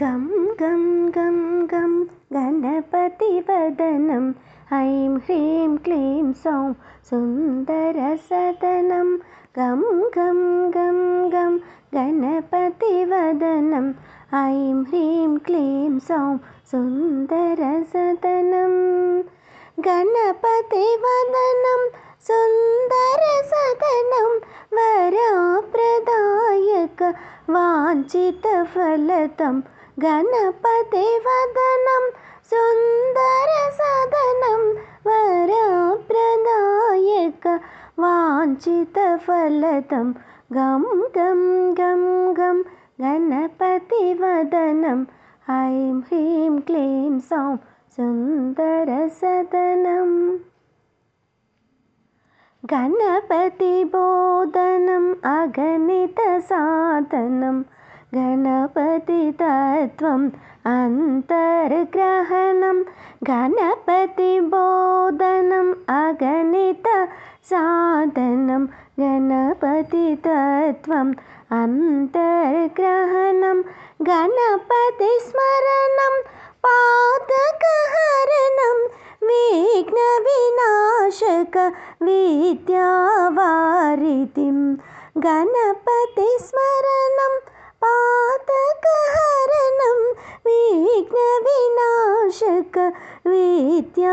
गं गं गं गं गणपतिवदनं ऐं ह्रीं क्लीं सौं सुन्दरसदनं गं गं गं गं गणपतिवदनं ऐं ह्रीं क्लीं सौं सुन्दरसदनं गणपतिवदनं सुन्दरसदनं वरप्रदायक वाञ्छितफलदं गणपतिवदनं सुन्दरसदनं वरप्रदायक वाञ्छितफलदं गं गं गं गं गणपतिवदनं ऐं ह्रीं क्लीं सौं सुन्दरसदनं गणपतिबोधनम् अगणितसाधनं गणपतितत्त्वम् अन्तर्ग्रहणं गणपतिबोधनम् अगणितसाधनं गणपतितत्त्वम् अन्तर्ग्रहणं गणपतिस्मरणं पातकहरणं विघ्नविनाशक विद्यावारिधिं गणपतिस्मरणं पातकहरणं विघ्नविनाशक विद्यावारिधिं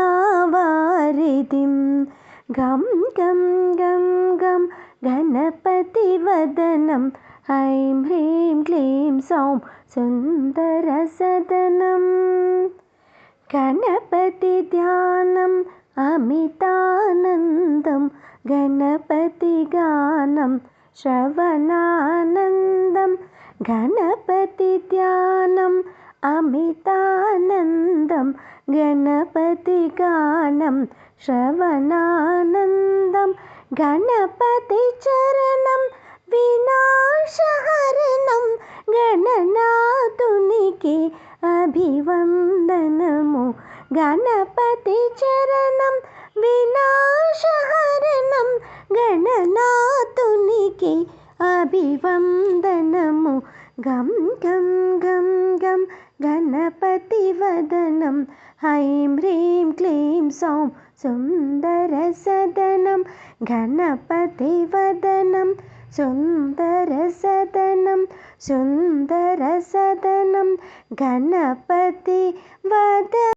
गं गं गं गं गणपतिवदनं ऐं ह्रीं क्लीं सौं सुन्दरसदनं गणपतिध्यानम् अमितानन्दं गणपतिगानं श्रवणानन्दं गणपतिध्यानम् अमितानन्दं गणपतिगानं श्रवणानन्दं गणपतिचरणं विनाशहरणं गणनाथुनिके अभिवन्दनमु गणपतिचरणं विनाशहरणं गणनाथुनिके अभिवन्दनमु गं गं गं गं गणपतिवदनं ऐं ह्रीं क्लीं सौं सुन्दरसदनं गणपतिवदनं सुन्दरसदनं सुन्दरसदनं गणपतिवदनं